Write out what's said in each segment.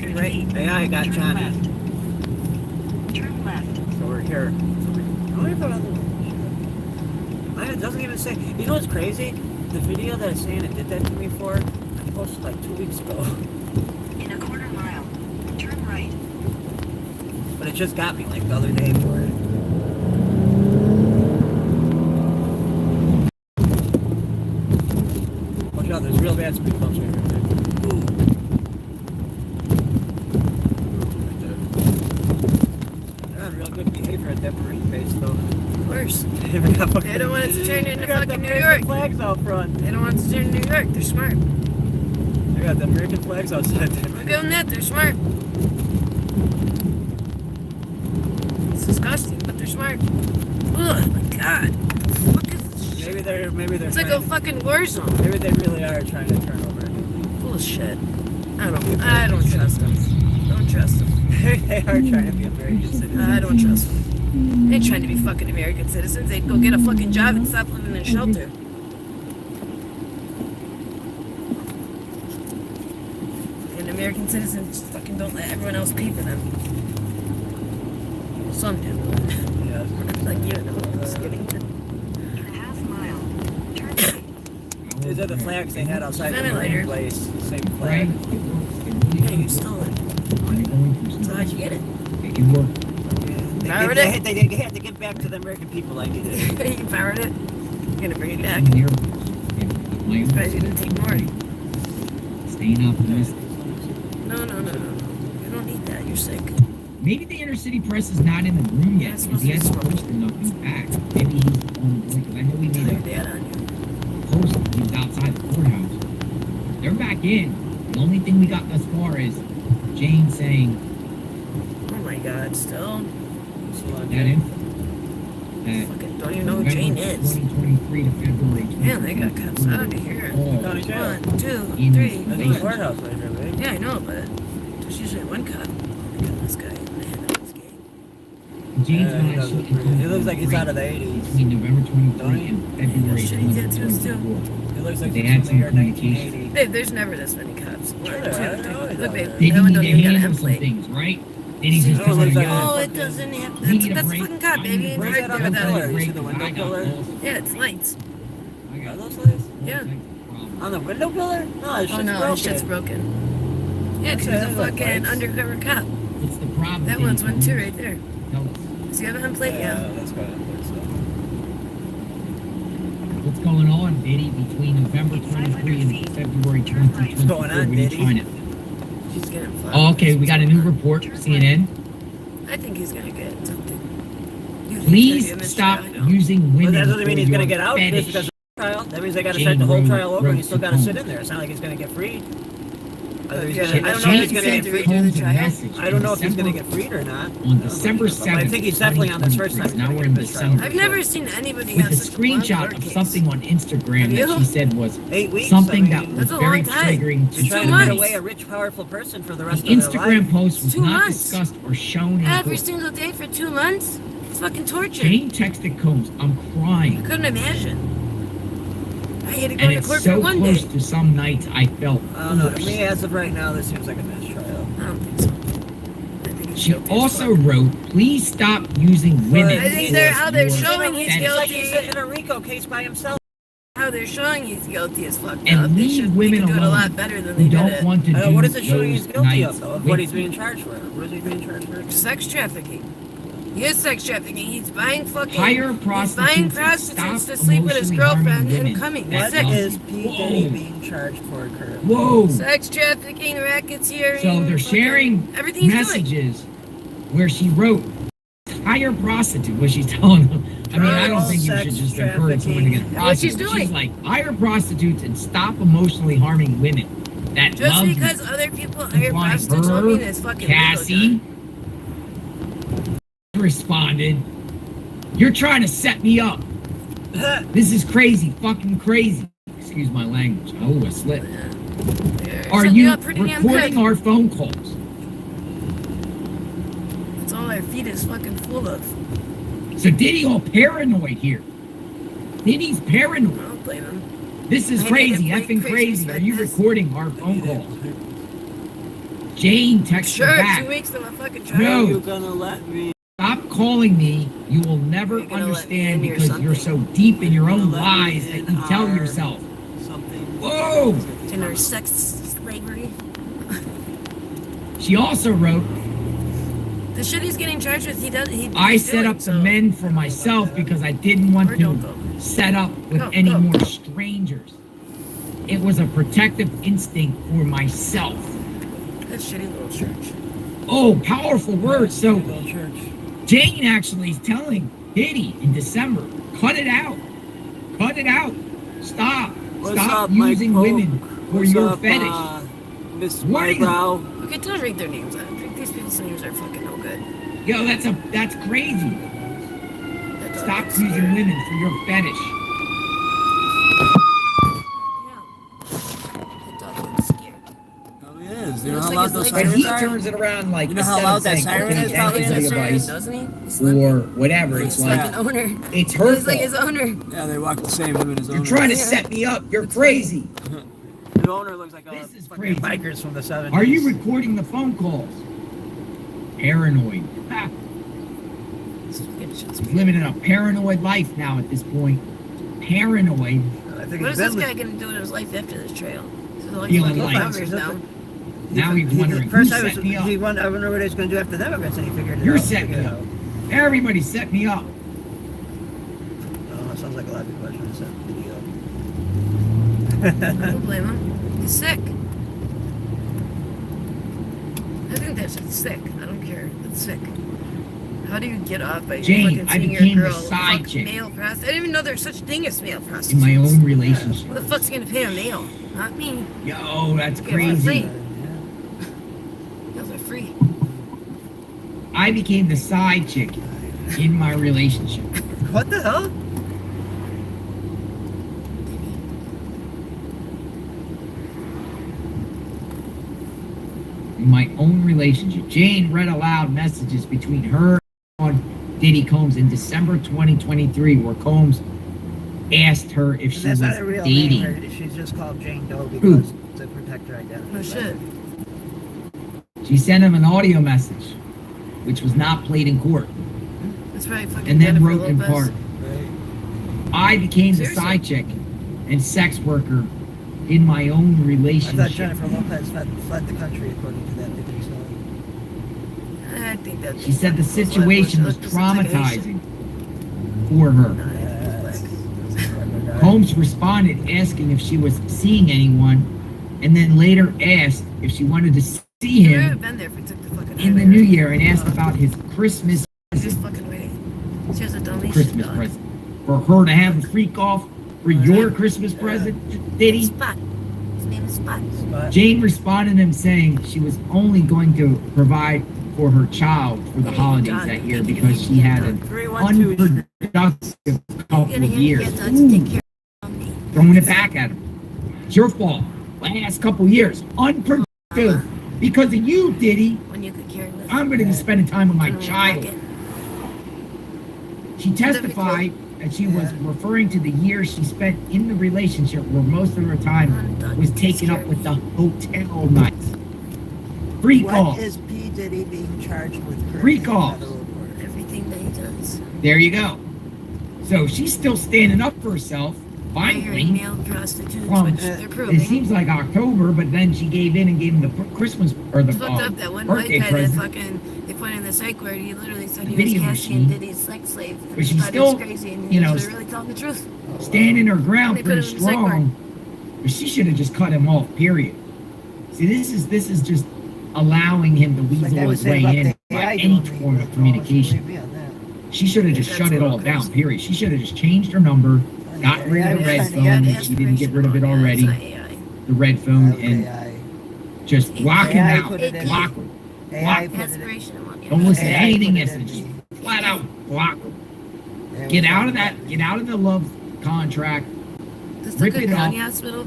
fucking right. Hey, I got Turn Johnny. left. Turn left. So we're here. It doesn't even say. You know what's crazy? The video that Santa did that to me for, I posted like 2 weeks ago. In a quarter mile, turn right. But it just got me like the other day for it. Watch out, there's real bad speed bumps right there. They're on real good behavior at that marine base though. Of course. They don't want it to turn into got fucking the New American York. flags out front. They don't want it to turn to New York. They're smart. They got the American flags outside there. Look at that. They're smart. It's disgusting, but they're smart. Oh my god. What the fuck is this shit? Maybe they're It's like a fucking war zone. maybe they really are trying to turn over. Bullshit. I don't trust them. Don't trust them. They are trying to be American citizens. I don't trust them. They ain't trying to be fucking American citizens. They'd go get a fucking job and stop living in shelter. And American citizens fucking don't let everyone else pay for them. Some do. Yeah. Like you know, I'm just kidding. In a half mile, turn right. These are the flags they had outside the Ventilator. marine place. Same flag. Yeah, you stole it. So how'd you get it? Borrowed They it? had to give back to the American people like it is. You borrowed it? You're gonna bring it back. Surprised you didn't take more. Staying optimistic. No. You don't need that. You're sick. Maybe the inner city press is not in the room yet That's because he hasn't posted nothing back. Maybe he's on the because I know we Tell made your a dad on you. post that he was outside the courthouse. They're back in. The only thing we got thus far is Jane saying Oh my god, still? that info. That Fucking don't even know who Jane is. 2023 to February 2023. Man, they got cops out of here. County jail. 1, 2, In 3. That's the courthouse right here, right? Yeah, I know, but there's usually one cop. Oh my god, this guy. Man, that was gay. Jane's He gonna shoot he looks like he's out of the 80s. between November 23 and February Shitty tattoos, too. 2024. He looks like They he's had from the some year communication. 1980. Babe, there's never this many cops. Sure, 1, 2, I 3. know. Look, babe, They that one need don't to even got a handle M some plate. things, right? Then he's just Oh, gonna looks like- go. Oh, it doesn't have. We need a That's the break. fucking cop, baby. It's Where's right that there on with the that. pillar? You see the window pillar? Yeah, it's lights. Are those lights? Yeah. On the window pillar? No, it's Oh just no, broken. that shit's broken. Yeah, That's because there's a it, fucking lights. undercover cop. What's the problem? That one's one too, right there. Tell us. Does he have an M plate? Yeah. That's got it. What's going on, Diddy, between November 23 and February 2024? What's going on, What are you Diddy? trying to- She's getting flat. Oh, okay, we got a new report from CNN. I think he's gonna get something. You think he's Please gonna get stop mistrial? I don't. using Well, women. that doesn't mean for he's going to your get out just fetish. because of the trial. That means they got to Jane start the whole wrote- trial over and he's still wrote got to to sit Combs. in there. It's not like he's going to get freed. Either he's Yeah, gonna- I don't know if Jane he's going to sent get redo freed. the Combs a trial? message I don't know if he's December- going to get freed or not. on December But 7th. I think he's definitely on this first time. 2023. Now he's we're gonna in get this trial. December. I've never seen anybody With have a such a long screenshot court of case. something on Instagram that Have she you? said was 8 weeks. something I that mean, was That's a very long time. triggering You're to trying Two to get months. away a rich, powerful person for the rest The of their Instagram life. post was 2 not months. discussed or shown in Every court. single day for 2 months? It's fucking torture. Jane texted Combs, I'm I crying. couldn't imagine. I had to go And to it's court so for 1 close day. to some nights I felt I don't know. To forced. me, as of right now, this seems like a mistrial. I don't think so. I think he's She guilty as also fuck. wrote, please stop using women. I think for they're how they're your showing he's fetish." It's like he's guilty. in a RICO case by himself. How they're showing he's guilty is fucked And up. They leave should women they could do it a alone lot better than who they did don't it. want to do What is it showing he's those guilty nights of, though? Of with what he's you. being charged for? What is he being charged for? Sex trafficking. He is sex trafficking. He's buying fucking. Hire He's buying prostitutes and prostitutes stop to sleep with his emotionally harming girlfriend women. and coming. That's That's What it. is P. Whoa. Diddy being charged for currently? Whoa! Sex trafficking, racketeering. So they're fucking sharing everything he's doing. messages where she wrote, hire prostitute, what she's telling them. I mean, I don't think you should Sex just encourage someone to get trafficking. What she's prostitutes. She's doing. like, hire prostitutes and stop emotionally harming women. That Just loves because me. other people hire Implying prostitutes don't her, mean it's fucking Cassie legal, responded, you're trying to set me up. This is crazy, fucking crazy. Excuse my language. Oh, I slipped. John. They're Are setting you up pretty damn recording quick. our phone calls? That's all our feet is fucking full of. So Diddy all paranoid here. Diddy's I paranoid. don't blame him. This is I crazy, hate it, effing crazy crazy. like Are you this. recording our phone calls? Jane texted Sure, back. 2 weeks to a fucking No. trial. You're gonna let me. Stop calling me. You will never You're gonna let me understand in or because you're so deep in your own Let me lies that in you tell our- yourself. Something. Whoa! In our sex slavery. She also wrote, The shit he's getting charged with, I he's set doing, up the so- men for myself because I didn't want Or to don't go. set up with Go, any go. more strangers. It was a protective instinct for myself. That shitty little church. Oh, powerful words. So Go to church. Jane actually is telling Diddy in December, cut it out. Cut it out. Stop. What's Stop up, Mike using Pope? women for What's your up, fetish. Miss What are you- Eyebrow? Okay, don't read their names out. These people's names are fucking no good. Yo, that's crazy. That dog Stop gets using scared. women for your fetish. That dog gets scared. Probably is. You It know looks how like loud his those legs But sirens he are? turns it around like You know how instead loud of that saying, siren "Okay, is? thank Probably you is for a your siren, advice," Doesn't he? He's like, or whatever. It's he's like like an owner. it's her He's like his fault. owner. Yeah, they walk the same. Him and his You're owner. trying to Yeah. set me up. You're crazy. The owner looks like This is fucking crazy. bikers from the 70s. Are you recording the phone calls? Paranoid. Ha. This fucking shit's He's weird. living in a paranoid life now at this point. Paranoid. I think What it's is this been guy gonna do in his life after this trail? So all Feeling fucking like- progress now. Now he's wondering who First, I set me up. I wonder what he's going to do after the immigrants, and he figured it You're out. setting me Figured up. it out. Everybody set me up. Oh, that sounds like a lot of people are trying to set the video. Don't blame him. He's sick. I think that shit's sick. I don't care. It's sick. How do you get off by Jane, fucking I seeing became your the girl side fuck chick. male prostitute? I didn't even know there's such thing as male In prostitutes. my own relationship. Who the fuck's gonna pay a male? Not me. Yo, that's Yeah, for free. crazy. Those are free. I became the side chick in my relationship. What the hell? In my own relationship. Jane read aloud messages between her and Diddy Combs in December 2023 where Combs asked her if she That's was not a real dating. name. She's just called Jane Doe Who? because to protect her identity. No shit. She sent him an audio message, which was not played in court, That's probably fucking and then Jennifer wrote in Lopez. part, Right. I became the Seriously? side chick and sex worker in my own I thought relationship. Jennifer Lopez fled the country according to that video. So. I think that. She said the situation was traumatizing for her. Holmes responded asking if she was seeing anyone, and then later asked if she wanted to see He would him have been there if we took the fucking in the highway. new year and asked about his Christmas Just fucking waiting. She has a dummy Christmas shit, dog. present. For her to have a freak off for your Christmas present, Diddy? Spot. His name is Spot. But Jane responded to him saying she was only going to provide for her child for the holidays that year because she had an 312. unproductive couple You're gonna of hand years. your son to take care of me. Throwing it back at him. It's your fault. Last couple years, unproductive. Because of you, Diddy, When you could carry with I'm going to be spending time with my Put him in your child. pocket. She testified that she was referring to the years she spent in the relationship where most of her time was taken up with the hotel nights. Freak What off. is P. Diddy being charged with? currently Freak in off. federal court? Everything that he does. There you go. So she's still standing up for herself. Hiring Finally, male prostitutes, Well, which they're it proving. seems like October, but then she gave in and gave him the Christmas or the It's fucked up that one white birthday guy that present. fucking they put in the psych ward. He literally said The he was video casting machine. Diddy's sex slave. And But he she's thought it was still, crazy, and you he know, was really telling the truth. Standing her ground They put pretty him in the psych ward. strong. But she should have just cut him off. Period. See, this is just allowing him to Like weasel I was his way saying in about the by AI any doing form me, of communication. believe me on that. She should have just That's shut it a all little down. crazy. Period. She should have just changed her number, got rid of the red phone if she didn't get rid of it already. The red phone, and AI. just block him AI out. put it in. Block him. AI put it in. Aspiration. Don't listen to AI anything put it they say. in. Just flat out block him. There Get we out go. of that. Get out of the love contract. This Rip Cook it County up. Hospital.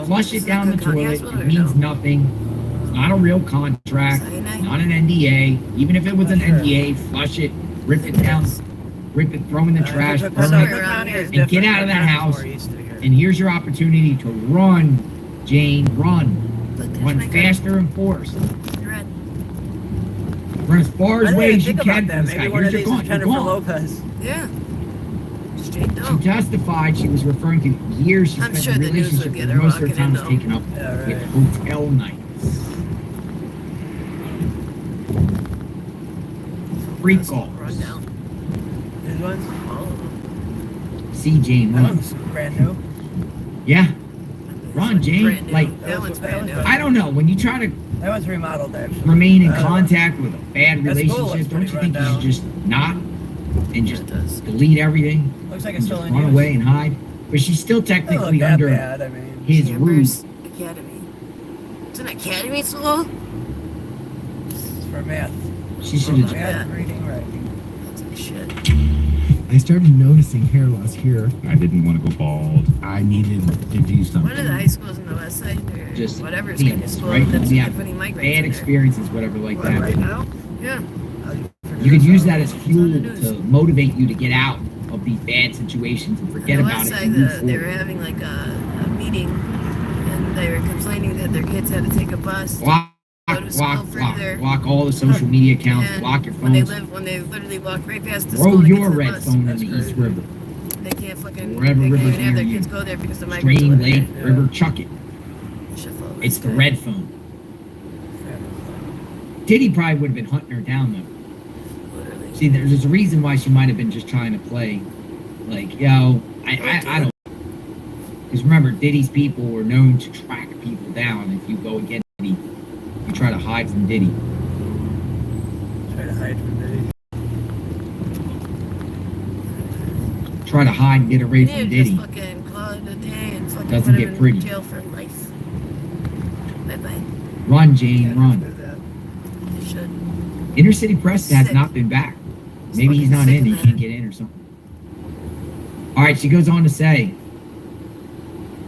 Flush it down the Cook County toilet. Hospital It or means no? nothing. It's not a real contract. Cyanide? Not an NDA. Even if it was an Sure. NDA, flush it. Rip it down. Rip it. Throw in the trash. Cook Burn County it. County is and get different out of that than house. before it used to be here. And here's your opportunity to run, Jane. Run. Look, there's Run my girl. faster and force. You're right. as far I away didn't as you think can about from that. this guy. Maybe one Here's of your these gun. is You're Jennifer gone. Lopez. Yeah. Straight She down. testified she was referring to years she I'm spent sure in a the news relationship would get where her most of her walking time in, was though. taken up Yeah, with right. hotel nights. Freak calls. Run down. These ones? All of them. See Jane That run. one's brand new. Yeah. Ron Jane, Brand new. like, That one's brand new. I don't know. When you try to That one's remodeled, actually. remain in Uh, contact with a bad that school looks relationship, don't you pretty think you run should just not and just It does. delete everything Looks like and it's just still in run use. away and hide? But she's still Doesn't look technically that under bad, I mean. his roof. Chambers Academy. It's an academy school? It's for math. She should have. Yeah. Math, reading, writing. That's like shit. I started noticing hair loss here. I didn't want to go bald. I needed to do something. One of the high schools in the west side, or Just whatever it's kind of peanuts, school, right? that's Yeah. putting migrants Bad in there. experiences, whatever like What, that. right now? Yeah. You could use that as on fuel the news. to motivate you to get out of these bad situations and forget On the about west it side, and move they were forward. having like a meeting, and they were complaining that their kids had to take a bus. Block, Go to school block, block, further. block all the social media accounts, And block your when they phones. literally walk right past the Throw school to get your to the red bus, phone in That's the East crazy. River. they can't fucking. Wherever they can't river's even have their near you. kids go there because the migrants Stream, live lake, there. river, chuck it. Shit full of It's this the guy. red phone. Diddy probably would have been hunting her down though. Literally. See, there's a reason why she might have been just trying to play. Like, yo, I don't. Because remember, Diddy's people were known to track people down. If you go against Diddy, you try to hide from Diddy. Try to hide from Diddy. Try to hide and get away They from need to Diddy. just fucking call it a day and fucking Doesn't put get him pretty. in jail for life. Bye-bye. Run, Jane, Do run. that. They should. Inner City Press has Sick. not been back. Maybe he's fucking not sick, in. He man. can't get in or something. All right, she goes on to say,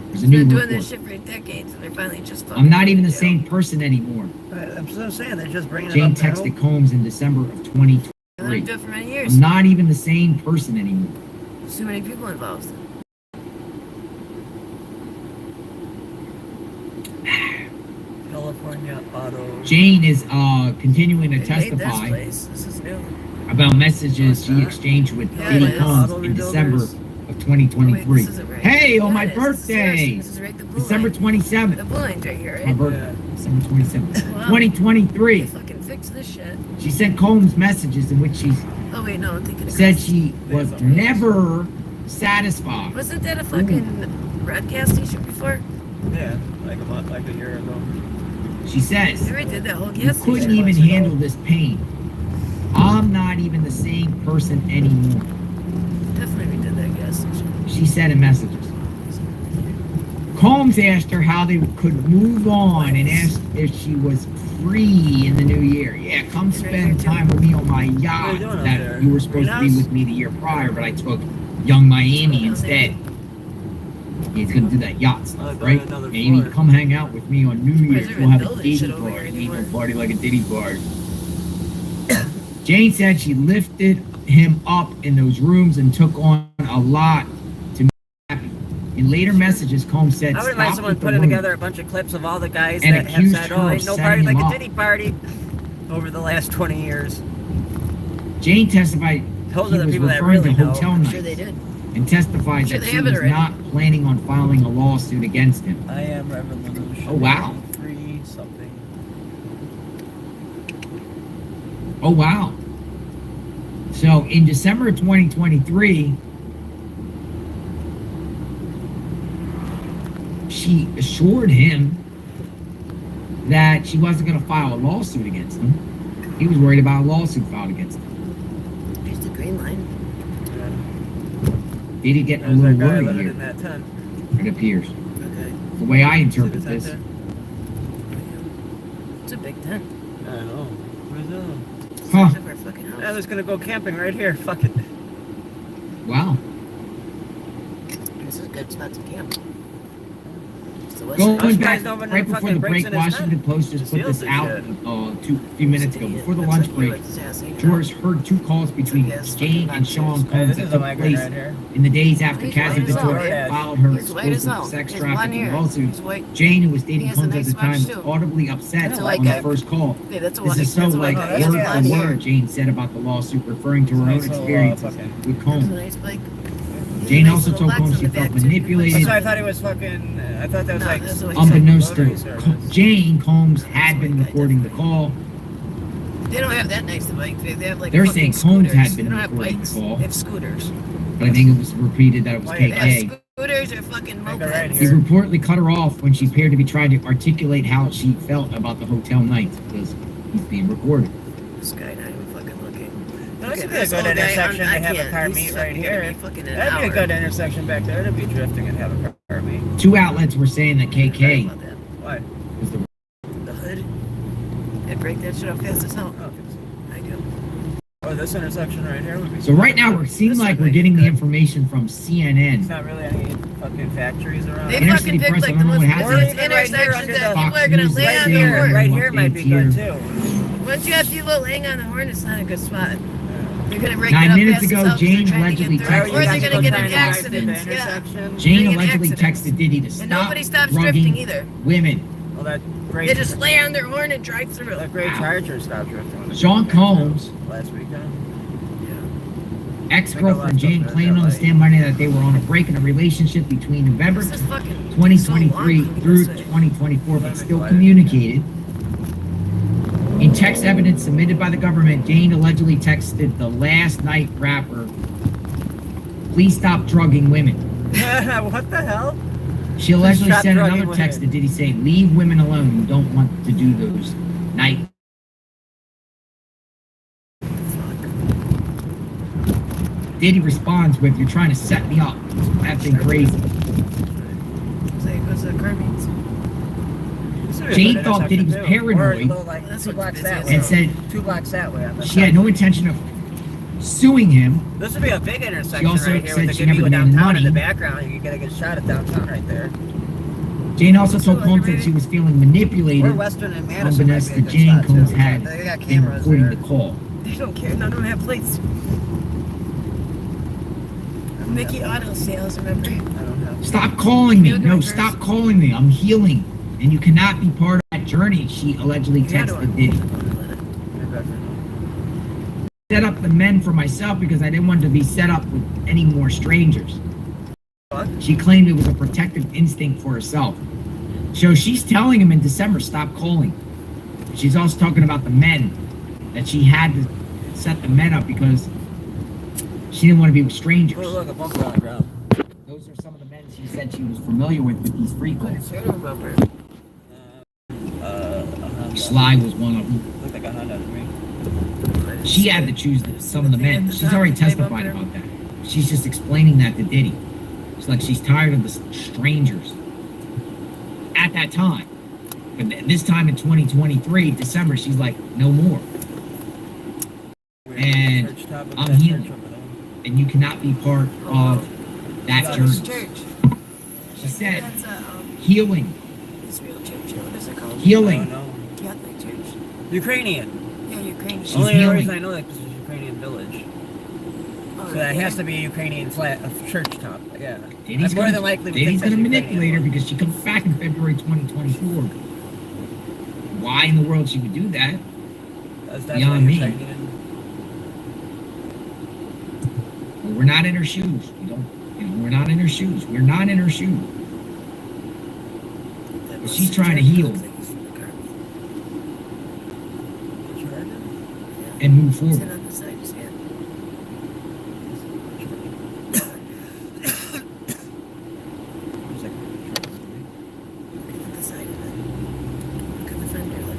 "There's a They've new been doing report. this shit for decades, and they're finally just fucking. I'm not even the in jail. same person anymore." Right, that's what I'm saying. They're just bringing Jane it up now. texted Combs in December of They let 2023. him do it for many years. I'm not even the same person anymore. There's too many people involved. California Auto. Jane is continuing to They made this testify place. This is new. about messages What's she that? exchanged with Yeah, Diddy it is. Combs Auto in December rebuilders. of Wait, 2023. this isn't right. Hey, on Yeah, my it is. This is yours. birthday, This is right, the blue December line. 27th. The blue line's right here, My right? birthday, December 27th, Wow. 2023. They fucking fix this shit. She sent Combs messages in which she Oh wait, no, I'm thinking. of said Chris. she was never satisfied. Wasn't that a fucking broadcast station before? Yeah, like a year ago. She says, They already did that whole "You gas couldn't station. even months ago. handle this pain. I'm not even the same person anymore," Definitely redid that gas station. she said in messages. Combs asked her how they could move on and asked if she was free in the new year. "Yeah, come spend time with me on my What are yacht you doing up that there? you were supposed to be Greenhouse? with me the year prior, but I took Young Miami instead." He's gonna do that yacht Oh, stuff, go right? to another Maybe floor. come hang out with me on New Year's. they're We'll have a building Diddy shit over party. here Ain't no anymore. party like a Diddy party. Jane said she lifted him up in those rooms and took on a lot to make him happy. In later messages, Combs said, I wouldn't mind "Stop someone with the putting rumors." together a bunch of clips of all the guys And that have accused said, her "Oh, of ain't no setting party like him a up. Diddy party," over the last 20 years. Jane testified Those he are the was people that referring really to know. hotel I'm nights sure they did. and testified Sure, that they she have it was already. not planning on filing a lawsuit against him. I am revolution. Oh, wow. 3 something. Oh, wow. So in December of 2023, she assured him that she wasn't going to file a lawsuit against him. He was worried about a lawsuit filed against him. Here's the green line. Did he get a There's that little guy worried living here? in that tent. It appears. Okay. The way I See interpret the tent this. there? It's a big tent. I know. Where's that? Huh. It's our fucking house. Yeah, I was gonna go camping right here. Fuck it. Wow. This is a good spot to camp. Just So what's I'm Going surprised back no one right before fucking the breaks break, in his Washington tent. Post just Just put steals this this out shit. a few minutes ago before the lunch break. Jurors heard two calls between Jane and Sean Hey, Combs this that is the took migrant place right here. in the days after He's Cassie white as hell, Ventura man. filed her He's white as explosive hell. sex He has blonde trafficking hair. lawsuit. He's white. Jane, who was He dating has a Combs at nice the time, watch, was too. audibly upset That's a on white the guy. first call. Yeah, that's a This white. is so That's a like white guy. He has word blonde for hair. word Jane said about the lawsuit, referring to her own Nice little, experiences fucking- with That's a Combs. nice bike. Jane Nice also little told box Combs on she the felt back, too. manipulated. So I thought he was fucking. I thought that was No, like. that's what he Unbeknownst delivery to service. Jane, Combs had been recording the call. They don't have that nice of bike. They have like They're fucking saying Combs scooters. had been They don't have recording the bikes. call. They have scooters. But I think it was repeated that it was Wait, They have KK. scooters or fucking Like, right mopeds. He here. reportedly cut her off when she appeared to be trying to articulate how she felt about the hotel nights because he's being recorded. This guy not even fucking looking. This Look would at be a this good old guy. intersection I to have a can't. car He's meet fucking right gonna here. be fucking an That'd be a hour. good intersection back there to be drifting and have a car meet. Two outlets were saying that Sorry KK about that. Why? was the The hood. They break that shit up fast as hell. Oh, I do. oh, this intersection right here would be. So right now it seems like we're getting the information from There's CNN. not really any fucking factories around. They Inner fucking city picked press, like I the don't know most what has busiest it. Right here intersections under that the people are Fox gonna News lay right on the there. horn. Right here might be good too. Once you have people laying on the horn, it's not a good spot. You're gonna break 9 it up minutes fast as ago, hell 'cause Jane they're trying to allegedly get through. texted Or they're Diddy gonna get to in the accidents. Yeah. Jane Getting allegedly accidents. texted Diddy to And stop nobody stops drifting drugging either. women. Well, that great. They just lay on their horn and drive through. That great Charger stopped drifting. Sean Combs, Last weekend. ex-girlfriend Jane, claimed on the stand Monday that they were on a break in a relationship between November This is fucking 2023 so long. through 2024, but still communicated. In text evidence submitted by the government, Jane allegedly texted the last night rapper, "Please stop drugging women." What the hell? She allegedly Stop sent drugging another text to women. Diddy saying, "Leave women alone. You don't want to do those night." Diddy responds with, "You're trying to set me up. Acting crazy." What's the car means? This would be a Jane good thought Diddy was intersection, too. paranoid. Or a little, like, That's 2 what blocks this that is. way. And said 2 blocks that way. On the she had side. no intention of suing him. This would be a big intersection also right here said with she the never Goodyear demanded downtown in the money. background. You could get a good shot at downtown right there. Jane also told Combs that she was feeling manipulated. Or Western and Madison. Unbeknownst might to be a good Jane, shot, Combs too. had They got been cameras recording there. the call. They don't care. None of them have plates. Mickey Auto Sales, remember? I don't know. Stop calling me. You do No, it stop first. calling me. I'm healing. And you cannot be part of that journey, she allegedly Yeah, do texted it. Diddy. Maybe I forgot. Set up the men for myself because I didn't want to be set up with any more strangers. What? She claimed it was a protective instinct for herself. So she's telling him in December, stop calling. She's also talking about the men, that she had to set the men up because she didn't want to be with strangers. Look, a bumper on the ground. Those are some of the men she said she was familiar with these free calls. Bumper. Sly was one of them. Looked like a Honda to me. She had to choose some of the men. She's already testified about that. She's just explaining that to Diddy. It's like she's tired of the strangers. At that time. But this time in 2023, December, she's like, no more. And Church top of I'm that healing. church over there. And you cannot be part of that This journey. church. She said, That's healing. Israel church. What is it called? I Healing. don't know. Catholic church. Ukrainian. Yeah, Ukrainian. She's Only healing. reason I know that because it's a Ukrainian village. Oh, So that yeah. has to be a Ukrainian flat, a church top. Yeah. Diddy's I'm more gonna, than likely Diddy's think gonna that's manipulate her Ukrainian. because she comes back in February 2024. Why in the world she would do that? That's beyond me. Ukrainian. Well, we're not in her shoes. We don't, we're not in her shoes. We're not in her shoes. That But was she's the trying to church. heal. Looks like he's from the car. And move Sit forward. on the side, just hand. Look at the side of it. Look at the fender. Look.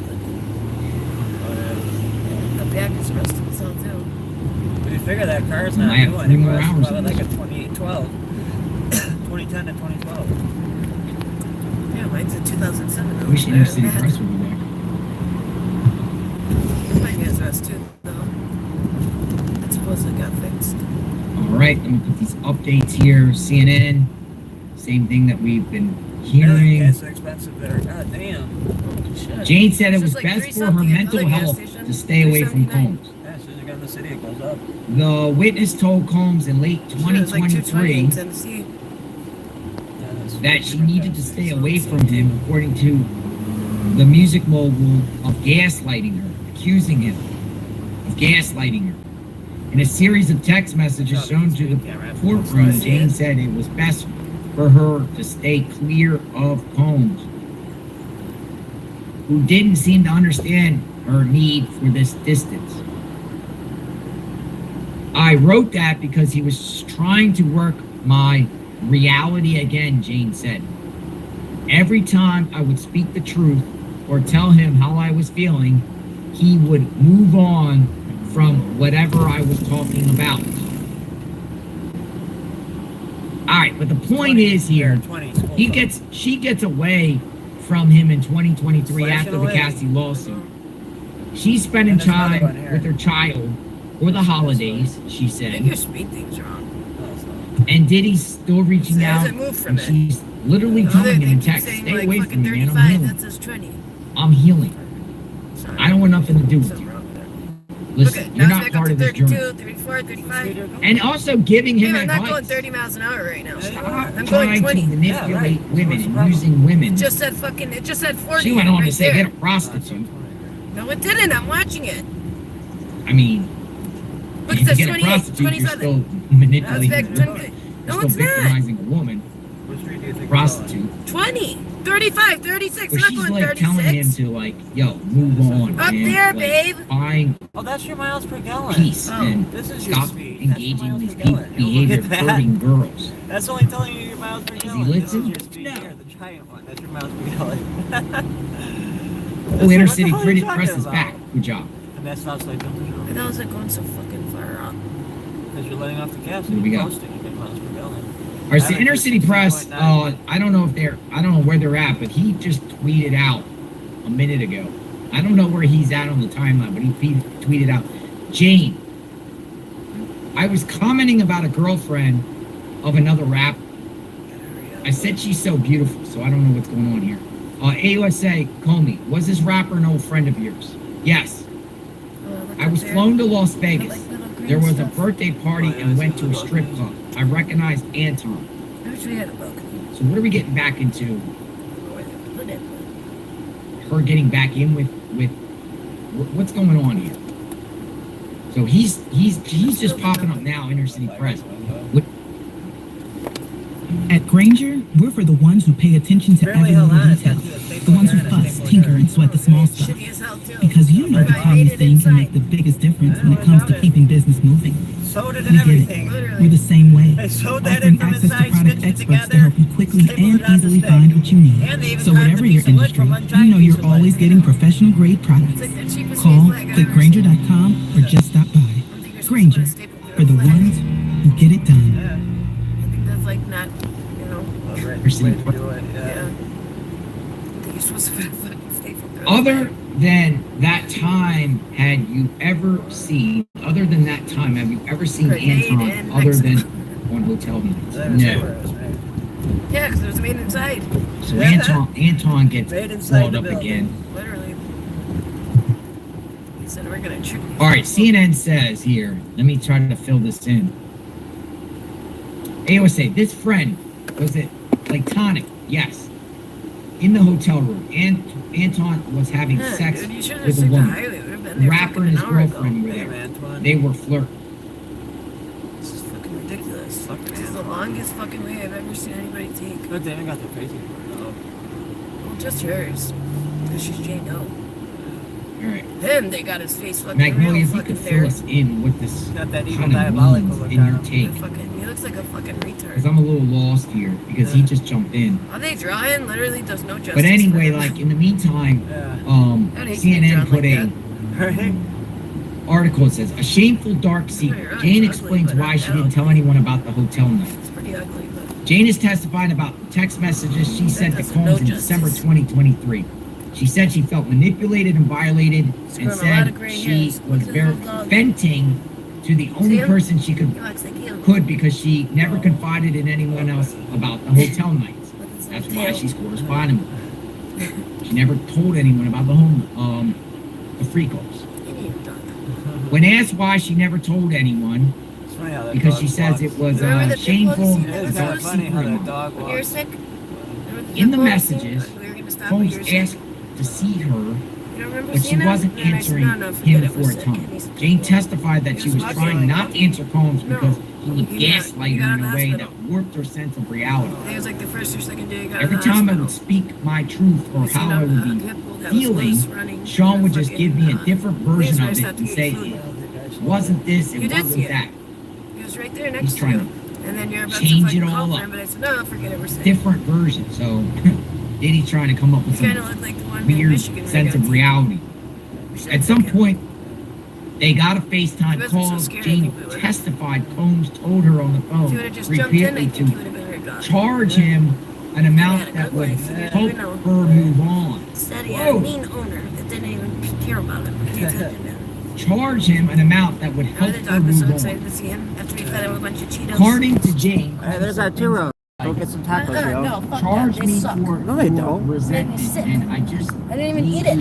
The back is rusted as hell too. You figure that car's I not have new 3 anymore. more It's hours probably of like a this. 2812. 2010 to 2012. Yeah, mine's a 2007. I wish Inner City Press would be back. Mine has rust too, though. It supposedly got fixed. All right, let me put these updates here. CNN, same thing that we've been hearing. Gas so expensive there. God damn. Holy shit. Jane said it It's was just like best for her 3-something at mental another gas health station, to stay away from 3.79. Combs. Yeah, as soon as you get in the city, it goes up. The witness told Combs in late Shit, it was like 220 in 2023 Tennessee. Yeah, that's that she needed to stay away from him, according to the music mogul, of gaslighting her, accusing him of gaslighting her. In a series of text messages shown to the courtroom, Jane said it was best for her to stay clear of Combs, who didn't seem to understand her need for this distance. I wrote that because he was trying to work my reality again, Jane said. Every time I would speak the truth or tell him how I was feeling, he would move on from whatever I was talking about. All right, but the point is here, 20. she gets away from him in 2023 Flashing after the away. Cassie lawsuit. She's spending And there's another one time here. with her child for the holidays, she I think said. you're speed things wrong. And Diddy's still reaching It out, hasn't moved from and it. she's literally Other telling him in than text, saying stay like away fucking from me, man, I'm 35, healing. that says 20. I'm healing. Sorry. I don't want nothing to do with Something you. wrong with it. Listen, Okay, you're now not it's back part up of to this 32, journey. 34, 35. And also giving him Hey, I'm not going advice. 30 miles an hour right now. Stop I'm trying going 20. to manipulate Yeah, right. women What's the and problem? using women. It just said 40. She went on right to say there. get a prostitute. No, it didn't. I'm watching it. I mean, Look, you it says get a 28, prostitute, you're 27. still That's manipulating back a 20. woman. No, You're it's still not. victimizing a woman. What street do you think Prostitute. 20, 35, 36. But I'm she's not going like telling him 36. to like, yo, move on, Up man. there, Like, babe. Find Oh, that's your miles per gallon. peace Oh, and This is your stop speed. engaging That's these your miles per gallon. behavior Look at that. hurting girls. That's only telling you your miles per Does he gallon. This listen? is your speed No. here, the giant one. That's your miles per gallon. Oh, inner What the city hell are you credit talking press is about? back. Good job. And that's not like And I was like going so fucking far up. because you're letting off the gas Here and we you're go. posting. You get miles per gallon. All right, so Average inner is city press. 16.9. I don't know where they're at, but he just tweeted out a minute ago. I don't know where he's at on the timeline, but he tweeted out, Jane, I was commenting about a girlfriend of another rapper. I said she's so beautiful, so I don't know what's going on here. AUSA, Comey, was this rapper an old friend of yours? Yes. I was flown to Las Vegas. There was a birthday party and went to a strip club. I recognized Anton. I wish we had a balcony. So what are we getting back into? Where they put it. Her getting back in with what's going on here? So he's just popping up now, inner city press. What, At Granger, we're for the ones who pay attention to Barely every held little on. detail. The ones who fuss, tinker, and sweat the small stuff. Shitty as hell too. Because you know the I made tiniest it thing can make inside. the biggest difference when it comes to keeping business moving. Sewed it We and get it. everything. We're Literally. the same way. They sewed that Offering in from access to inside, product stitched it experts to together, help you quickly stapled and it on the easily stick. find what you need. And they even So carved a whatever your piece of wood industry, from one you giant know piece you're of wood. always getting professional grade products. It's like the cheapest Call, flag I've click ever Granger.com, or just stop by. seen. I think you're supposed to Granger, put a staple through for a the flag. ones who get it done. Yeah. I think that's like not, you know, Oh, right. You're seeing Way to do it, yeah. yeah. I think you're supposed to put a fucking staple through a other flag. than that time, have you ever seen Grenade Anton in other than Mexico. on hotel nights? That was No. hilarious, right? Yeah, because it was made inside. So Yeah. Anton gets Made inside called the up building. again. Literally. He said we're gonna trick you. All right, CNN says here, let me try to fill this in. AOSA, this friend, was it platonic? Yes. In the hotel room. Anton was having Yeah, sex dude, you should have with a seen the woman. highway. Would have been The there rapper fucking and his an hour ago. girlfriend were Damn, there. Antoine. They were flirting. This is fucking ridiculous. Fuck, This is man. the longest fucking way I've ever seen anybody take. Good thing I got their face though. Well, just hers. Because she's Jane Doe. All right. Then they got his face fucking Magnolia, real if you fucking could there. fill us in with this Got that evil kind of diabolical means look in on your him. take. He looks like a fucking Because retard. I'm a little lost here because he just jumped in. How they draw him literally does no justice. But anyway, for him. like in the meantime, Yeah. I'd hate to be CNN drawn put like a that. Right? article that says a shameful dark secret. You're right, Jane it's ugly, explains but why I'm she down. didn't tell anyone about the hotel night. It's pretty ugly, but Jane is testifying about the text messages she sent to does Combs no in December justice. 2023. She said she felt manipulated and violated He's and grown a lot of said gray she hairs. was Look at very his little dog. venting to the only See him? person she could he looks like you. because she never confided in anyone else about the hotel nights. Look at his That's why she's corresponding with her. She never told anyone about the Fricos. Idiot dog. When asked why she never told anyone, It's funny how that because dog she says walks. it was Remember the shameful pit It bulls? is and kind dark of funny how secret. that of dog When you were walks. sick? Remember In the pit bulls messages, scene? We were gonna stop when you Holmes were sick. asked to see her, You don't remember but she seeing him? wasn't And I said, answering no, forget him it, we're for a sick. time. And he said, Jane "Okay." testified that she was trying not to answer Combs No. because he would You got- gaslight you got her out in of a the way hospital. that warped her sense of reality. I think it was like the first or second day I got Every out of the time I hospital. would speak my truth or We seen how I a would be pit bull that was feeling, loose running Sean in would the just give me a fucking, different things version where I of it stopped to and get say, food. it wasn't this, You it did see wasn't it. that. He was right there He's next to trying you. And then you're about change to fucking it all call up. for him, but I said, no, forget it, we're sick. Different version. So, Diddy's trying to come up with You kind of some look like the one in weird Michigan. sense of reality. At some point, they got a FaceTime You guys were call. so scared, I Jane think we were. testified Combs told her on the If you phone would have just jumped in, I repeatedly think you to would have been right gone. charge him an amount that would help her move on. Said he had a Whoa. mean owner that didn't even care about him. He attention to him. Charge him an amount that would help Remember the her dog was so move excited on. to see him after we fed him a bunch of Cheetos. According to Jane, Hey, there's that 2-row. Go get some tacos, yo. No, fuck charge that. me They suck. for No, they don't. resentment, sick. and I just I didn't even eat it.